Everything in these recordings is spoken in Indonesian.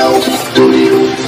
Audio Studio.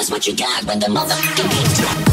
What you got when the motherfucking beats drop?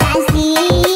Kasih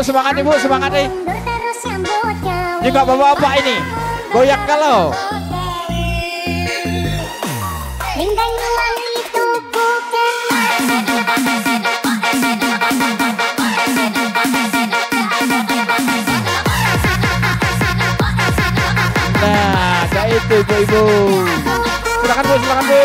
semangat ibu, semangat nih. Juga bapak-bapak ini goyang kalau. Nah, kayak itu ibu-ibu. Silakan bu, silakan bu.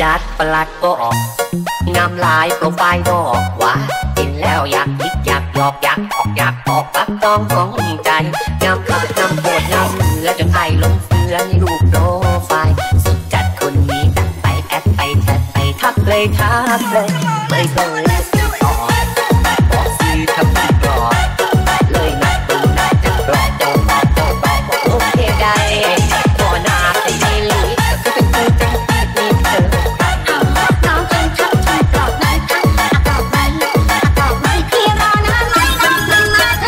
จัดประหลัดก็ออกงามลายโปรไฟล์ดอกว่ากินแล้วอยากคิดอยากหยอกอยากออกอยากออกปักต้องของใจงามขับงามโคตรงามเสือจนไทยลงเสือในรูปโปรไฟล์สุดจัดคนนี้จัดไปแอดไปแชทไปทักเลยทักเลยไม่ต้องเลยต่อบอกซื้อทำดีกรอบเลยนัดตูนัดจัดรอเจ้าบอกเจ้าบอกโอเคได้ตัวนาเป็นไงลีก็เป็นกูจังมีเธอน้องจนทักจนกรอบนั้นทักตอบไปตอบไปพี่รอนานไม่ต้องมาเธ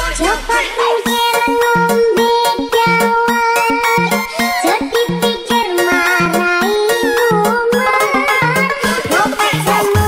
อจะพักให้เธอลงเด็กยาวจะdipikir marahi rumah Ngopak sama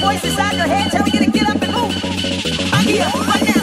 voice inside your head telling you to get up and move. I'm here right now.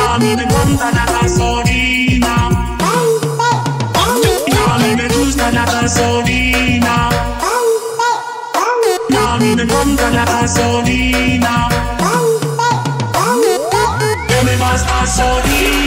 Nami me canta la gasolina. Nami me gusta la gasolina. Nami me canta la gasolina. Dame más gasolina.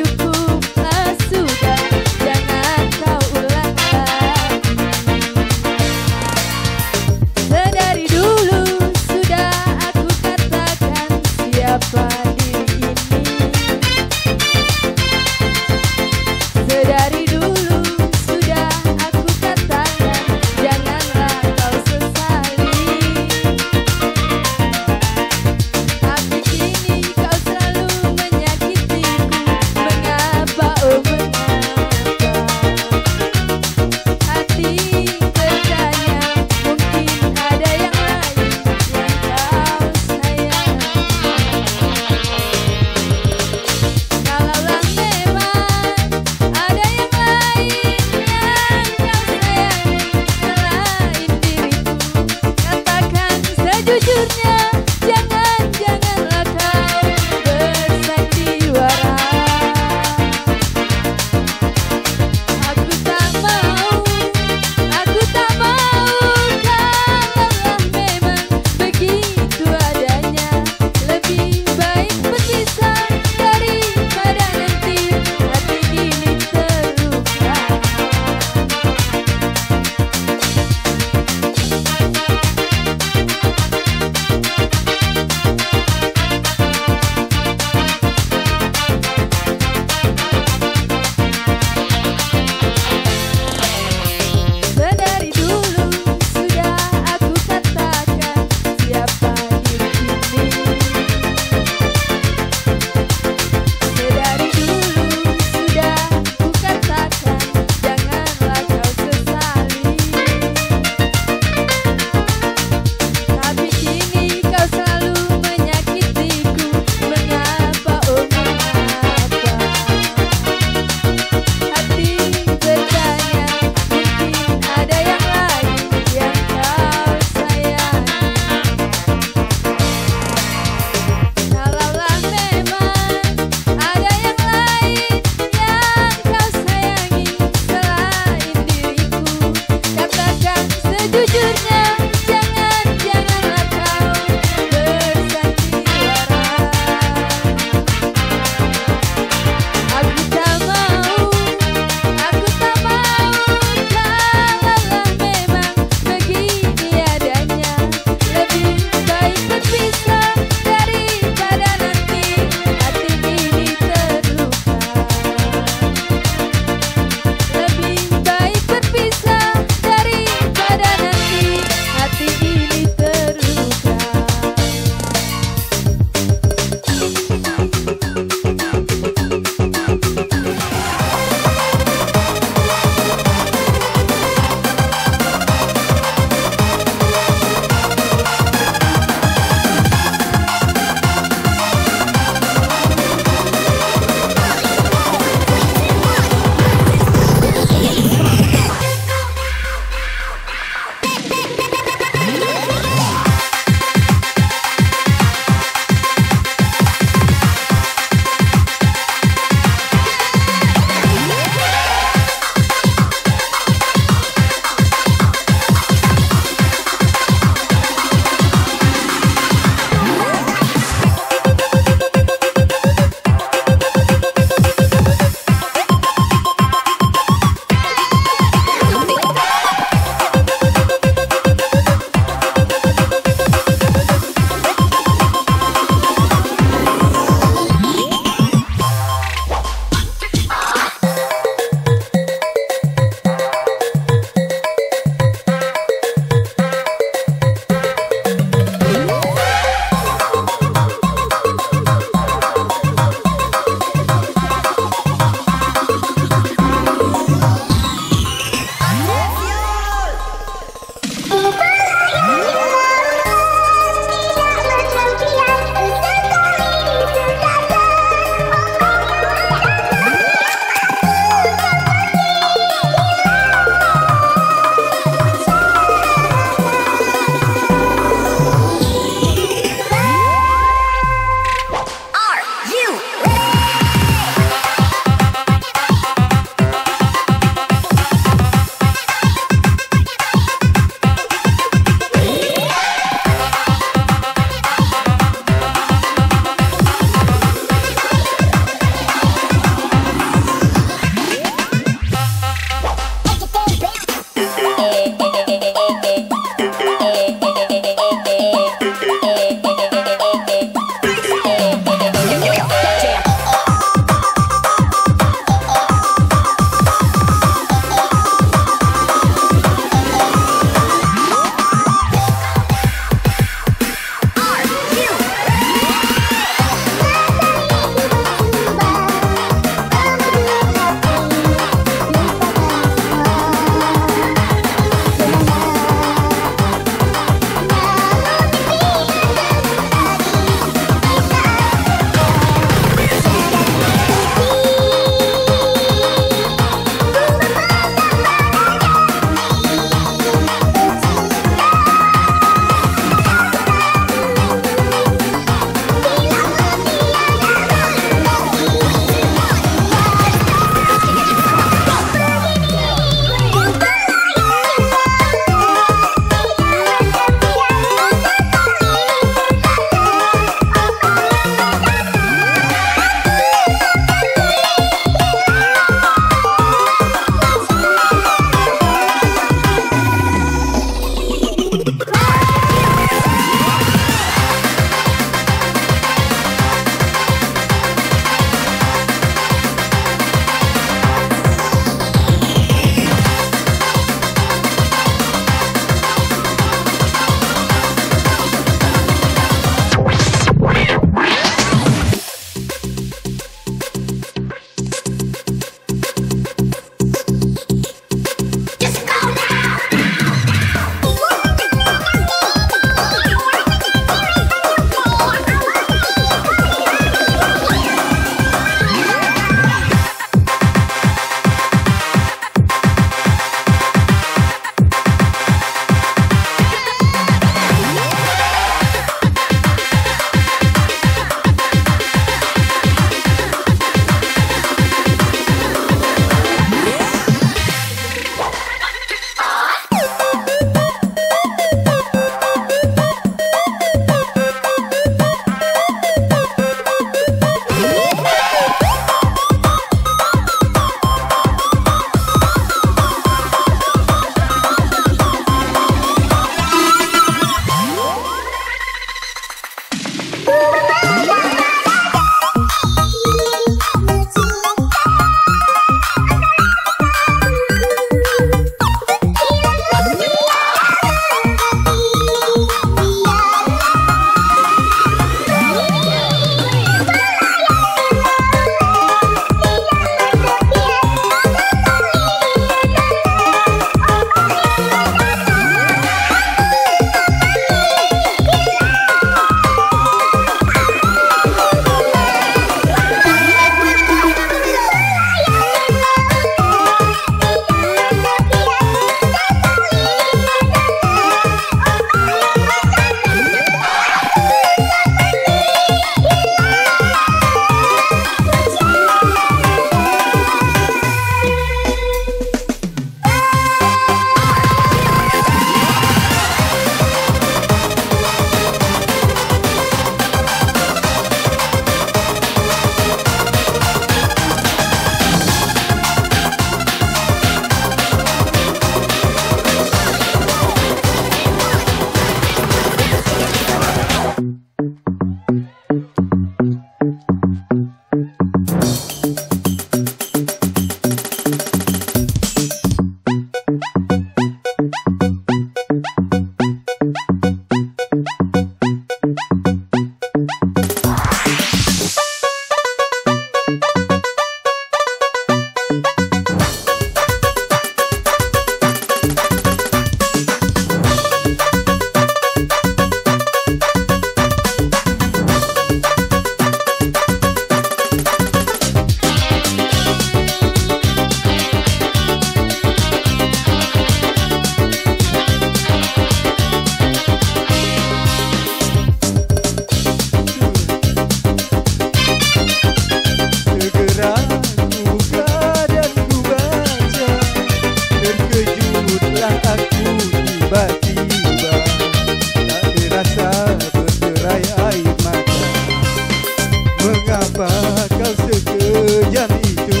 Mengapa kau sekejam itu?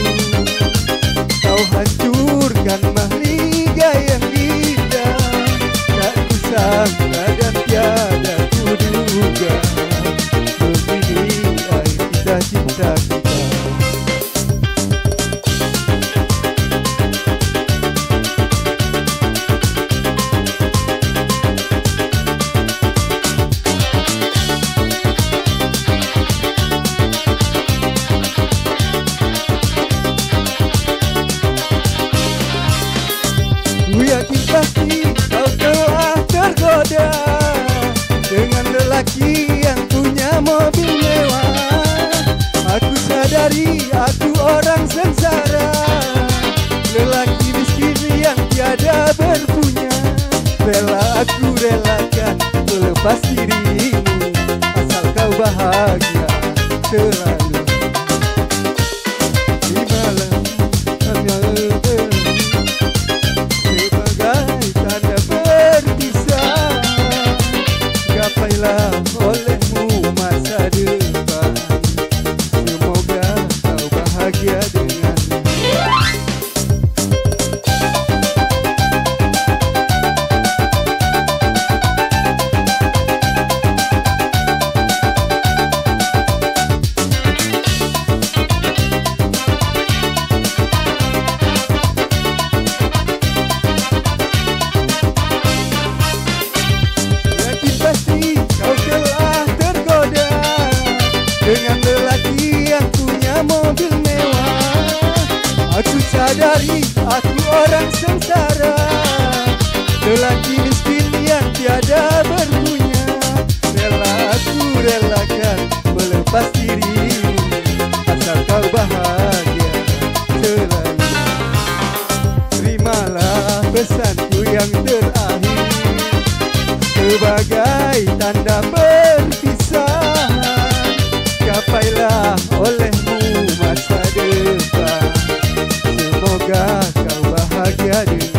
Kau hancurkan mahligai yang indah. Tak kusangka dan tiada kuduga, begini air kita cinta kita. Yakin pasti kau telah tergoda dengan lelaki yang punya mobil mewah. Aku sadari aku orang sengsara, lelaki miskin yang tiada berpunya. Rela aku relakan melepas dirimu, asal kau bahagia selalu. Di malam hanya gapailah olehmu masa depan. Semoga kau bahagia dengannya. Dengan lelaki yang punya mobil mewah. Aku sadari aku orang sengsara, lelaki miskin yang tiada berpunya. Rela aku relakan melepas dirimu, asal kau bahagia selalu. Terimalah pesanku yang terakhir, sebagai tanda perpisahan. Gapailah olehmu masa depan. Semoga kau bahagia dengannya.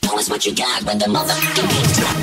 Tell us what you got when the motherfucking beat drop.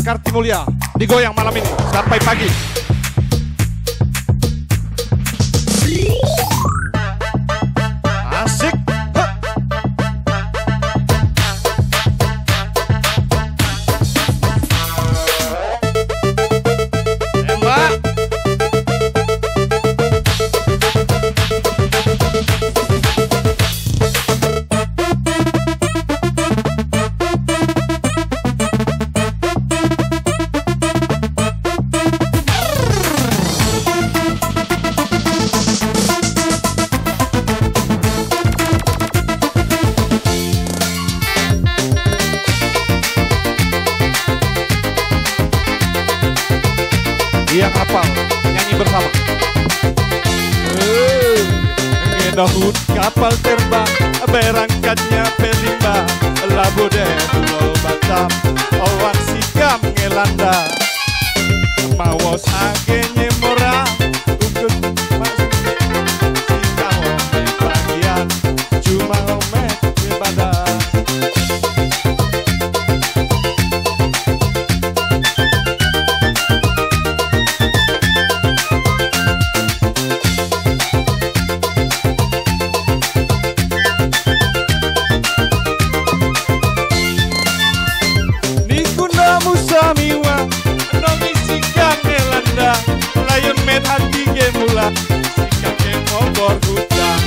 Karti Mulia digoyang malam ini sampai pagi. Asik. Tembak. Yang hafal, nyanyi bersama. Daun kapal terbang, berangkatnya pelimba, Labu de Pulau Batam, awan sikam ngelanda. Mawas agenye mora, ukut masuk sikam ome bagian, cuma ome di badan. Musamiwa, nomi sikang elanda, layon met hati gemula, sikang ngobor hutang.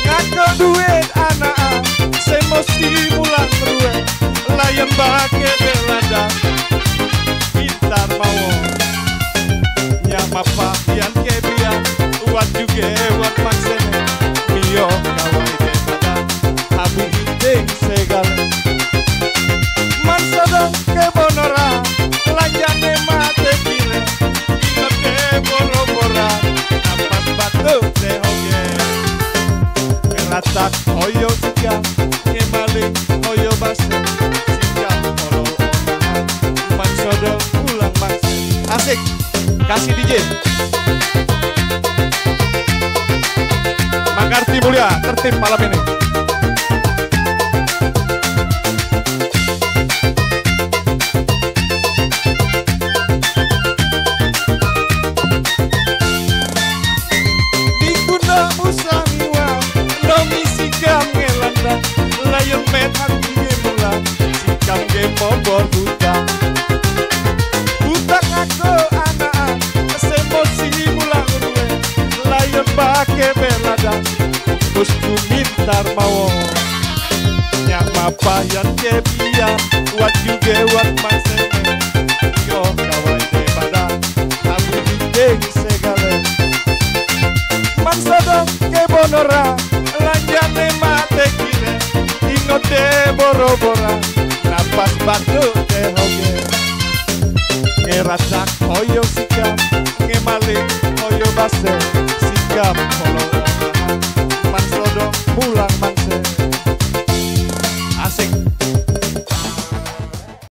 Ngako duit anak, semosi mulang ruwe, layon bake belanda, pintar mau. Nyama pahian kebian, uat juga uat maksene, mio kawai debada, abu hideng segala. Mansodong ke bonora, lanjane mate kire, ingat ke boro-bora, napas batu de hoge. Ngeratak hoyo sika, ngemaling hoyo base, sika kolo onahan, mansodong ulang mangse. Asik, kasih DJ. Makarti Mulia, tertib malam ini. Layon met hati gemula, sikam gemobor hutang. Hutang aku anak, semosi mulang ruwe, layon bake belada, terus ku mintar mau. Nyak mapayan kebian, wat juga wat maksene, yo kawai debada, abu hideng segala. Mansodong ke bonora, lanjane mate kire, ingot de boro-bora, napas batu de hoge. Ngerasak hoyo sikam, ngemaling hoyo base, sikam kolo